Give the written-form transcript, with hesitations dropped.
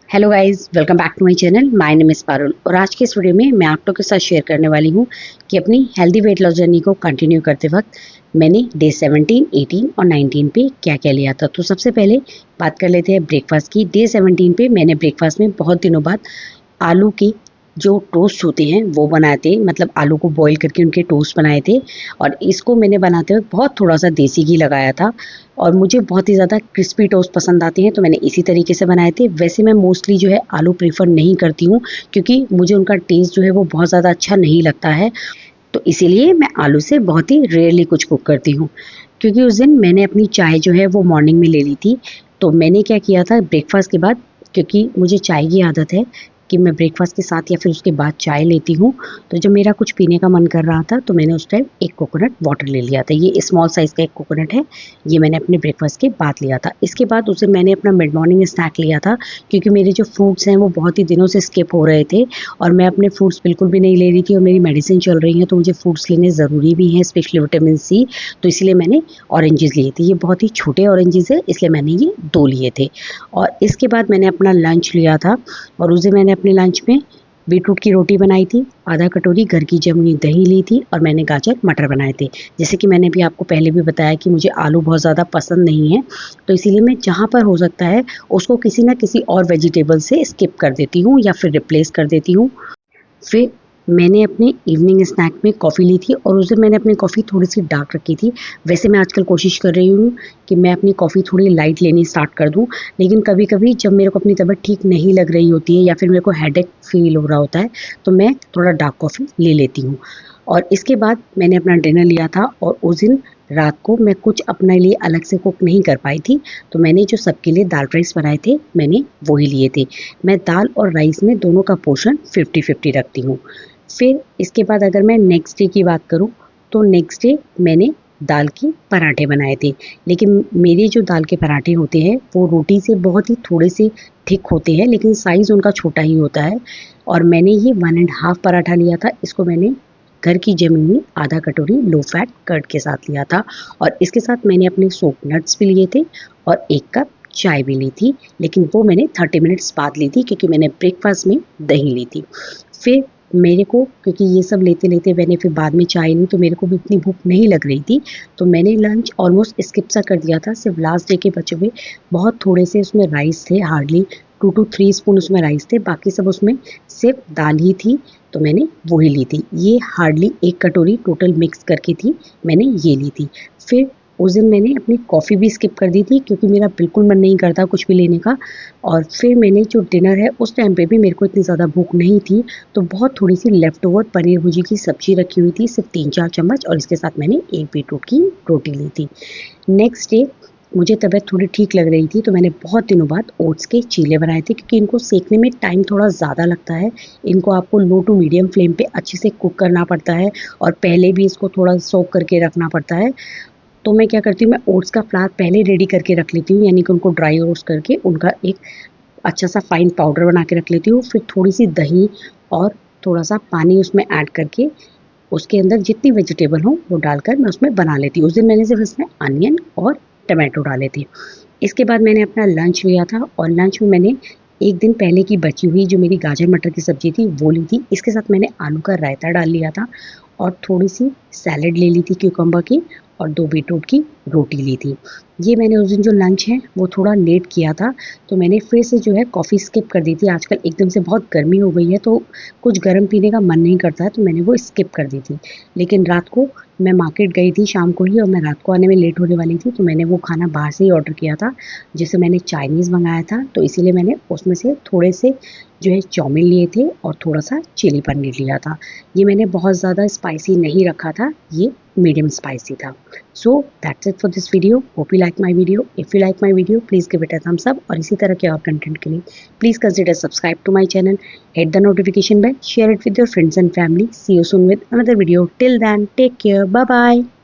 Hello guys, welcome back to my channel. My name is Parul और आज के इस वीडियो में मैं आप लोगों के साथ शेयर करने वाली हूँ कि अपनी हेल्दी वेट लॉस जर्नी को कंटिन्यू करते वक्त मैंने डे 17, 18 और 19 पे क्या क्या लिया था। तो सबसे पहले बात कर लेते हैं ब्रेकफास्ट की। डे 17 पे मैंने ब्रेकफास्ट में बहुत दिनों बाद आलू के जो टोस्ट होते हैं वो बनाए थे, मतलब आलू को बॉईल करके उनके टोस्ट बनाए थे। और इसको मैंने बनाते हुए बहुत थोड़ा सा देसी घी लगाया था और मुझे बहुत ही ज़्यादा क्रिस्पी टोस्ट पसंद आते हैं, तो मैंने इसी तरीके से बनाए थे। वैसे मैं मोस्टली जो है आलू प्रीफर नहीं करती हूँ क्योंकि मुझे उनका टेस्ट जो है वो बहुत ज़्यादा अच्छा नहीं लगता है, तो इसीलिए मैं आलू से बहुत ही रेयरली कुछ कुक करती हूँ। क्योंकि उस दिन मैंने अपनी चाय जो है वो मॉर्निंग में ले ली थी, तो मैंने क्या किया था ब्रेकफास्ट के बाद, क्योंकि मुझे चाय की आदत है कि मैं ब्रेकफास्ट के साथ या फिर उसके बाद चाय लेती हूँ। तो जब मेरा कुछ पीने का मन कर रहा था तो मैंने उस टाइम एक कोकोनट वाटर ले लिया था। ये स्मॉल साइज़ का एक कोकोनट है, ये मैंने अपने ब्रेकफास्ट के बाद लिया था। इसके बाद उसे मैंने अपना मिड मॉर्निंग स्नैक लिया था, क्योंकि मेरे जो फ्रूट्स हैं वो बहुत ही दिनों से स्किप हो रहे थे और मैं अपने फ्रूट्स बिल्कुल भी नहीं ले रही थी और मेरी मेडिसिन चल रही है, तो मुझे फ्रूट्स लेने ज़रूरी भी हैं, स्पेशली विटामिन सी। तो इसलिए मैंने ऑरेंजेस लिए थे। ये बहुत ही छोटे ऑरेंजेस है, इसलिए मैंने ये 2 लिए थे। और इसके बाद मैंने अपना लंच लिया था और उस दिन मैंने अपने लंच में बीटरूट की रोटी बनाई थी, आधा कटोरी घर की जमी हुई दही ली थी और मैंने गाजर मटर बनाए थे। जैसे कि मैंने भी आपको पहले भी बताया कि मुझे आलू बहुत ज़्यादा पसंद नहीं है, तो इसीलिए मैं जहाँ पर हो सकता है उसको किसी ना किसी और वेजिटेबल से स्किप कर देती हूँ या फिर रिप्लेस कर देती हूँ। फिर मैंने अपने इवनिंग स्नैक में कॉफ़ी ली थी और उस दिन मैंने अपनी कॉफ़ी थोड़ी-सी डार्क रखी थी। वैसे मैं आजकल कोशिश कर रही हूँ कि मैं अपनी कॉफ़ी थोड़ी लाइट लेनी स्टार्ट कर दूँ, लेकिन कभी-कभी जब मेरे को अपनी तबीयत ठीक नहीं लग रही होती है या फिर मेरे को हेडेक फ़ील हो रहा होता है, तो मैं थोड़ा डार्क कॉफ़ी ले लेती हूँ। और इसके बाद मैंने अपना डिनर लिया था और उस दिन रात को मैं कुछ अपने लिए अलग से कुक नहीं कर पाई थी, तो मैंने जो सबके लिए दाल राइस बनाए थे, मैंने वही लिए थे। मैं दाल और राइस में दोनों का पोर्शन 50-50 रखती हूँ। फिर इसके बाद अगर मैं नेक्स्ट डे की बात करूँ, तो नेक्स्ट डे मैंने दाल के पराठे बनाए थे। लेकिन मेरे जो दाल के पराठे होते हैं वो रोटी से बहुत ही थोड़े से थिक होते हैं, लेकिन साइज़ उनका छोटा ही होता है। और मैंने ये 1 एंड हाफ पराठा लिया था। इसको मैंने घर की जमी हुई आधा कटोरी लो फैट कर्ड के साथ लिया था और इसके साथ मैंने अपने सोक नट्स भी लिए थे और 1 कप चाय भी ली थी, लेकिन वो मैंने 30 मिनट्स बाद ली थी क्योंकि मैंने ब्रेकफास्ट में दही ली थी। फिर मेरे को, क्योंकि ये सब लेते-लेते मैंने फिर बाद में चाय ली, तो मेरे को भी इतनी भूख नहीं लग रही थी, तो मैंने लंच ऑलमोस्ट स्किप सा कर दिया था। सिर्फ लास्ट डे के बचे हुए बहुत थोड़े से उसमें राइस थे, हार्डली 2 टू 3 स्पून उसमें राइस थे, बाकी सब उसमें सिर्फ दाल ही थी, तो मैंने वही ली थी। ये हार्डली 1 कटोरी टोटल मिक्स करके थी, मैंने ये ली थी। फिर उस दिन मैंने अपनी कॉफ़ी भी स्किप कर दी थी क्योंकि मेरा बिल्कुल मन नहीं करता कुछ भी लेने का। और फिर मैंने जो डिनर है उस टाइम पे भी मेरे को इतनी ज़्यादा भूख नहीं थी, तो बहुत थोड़ी-सी लेफ्ट ओवर पनीर भुर्जी की सब्ज़ी रखी हुई थी, सिर्फ 3-4 चम्मच, और इसके साथ मैंने 1 बीटरूट की रोटी ली थी। नेक्स्ट डे मुझे तबीयत थोड़ी ठीक लग रही थी, तो मैंने बहुत दिनों बाद ओट्स के चीले बनाए थे, क्योंकि इनको सेकने में टाइम थोड़ा ज़्यादा लगता है। इनको आपको लो टू मीडियम फ्लेम पे अच्छे से कुक करना पड़ता है और पहले भी इसको थोड़ा सोक करके रखना पड़ता है। तो मैं क्या करती हूँ, मैं ओट्स का फ्लार पहले रेडी करके रख लेती हूँ, यानी कि उनको ड्राई रोस्ट करके उनका एक अच्छा सा फाइन पाउडर बना के रख लेती हूँ। फिर थोड़ी-सी दही और थोड़ा-सा पानी उसमें ऐड करके उसके अंदर जितनी वेजिटेबल हो वो डालकर मैं उसमें बना लेती हूँ। उस दिन मैंने सिर्फ इसमें अनियन और टमाटो डाले थे। इसके बाद मैंने अपना लंच लिया था और लंच में मैंने 1 दिन पहले की बची हुई जो मेरी गाजर मटर की सब्ज़ी थी वो ली थी। इसके साथ मैंने आलू का रायता डाल लिया था और थोड़ी-सी सैलेड ले ली थी क्यूकम्बर की और 2 बीटरूट की रोटी ली थी। ये मैंने उस दिन जो लंच है वो थोड़ा लेट किया था, तो मैंने फिर से जो है कॉफ़ी स्किप कर दी थी। आजकल एकदम से बहुत गर्मी हो गई है, तो कुछ गर्म पीने का मन नहीं करता है, तो मैंने वो स्किप कर दी थी। लेकिन रात को मैं मार्केट गई थी शाम को ही और मैं रात को आने में लेट होने वाली थी, तो मैंने वो खाना बाहर से ही ऑर्डर किया था, जिसे मैंने चाइनीज़ मंगाया था। तो इसीलिए मैंने उसमें से थोड़े से जो है चाउमीन लिए थे और थोड़ा-सा चिली पनीर लिया था। ये मैंने बहुत ज़्यादा स्पाइसी नहीं रखा था, ये मीडियम स्पाइसी था। So that's it for this video. Hope you like my video. If you like my video, please give it a thumbs up और इसी तरह के और कंटेंट के लिए please consider subscribe to my channel, hit the notification bell, share it with your friends and family. See you soon with another video. Till then, take care. Bye bye.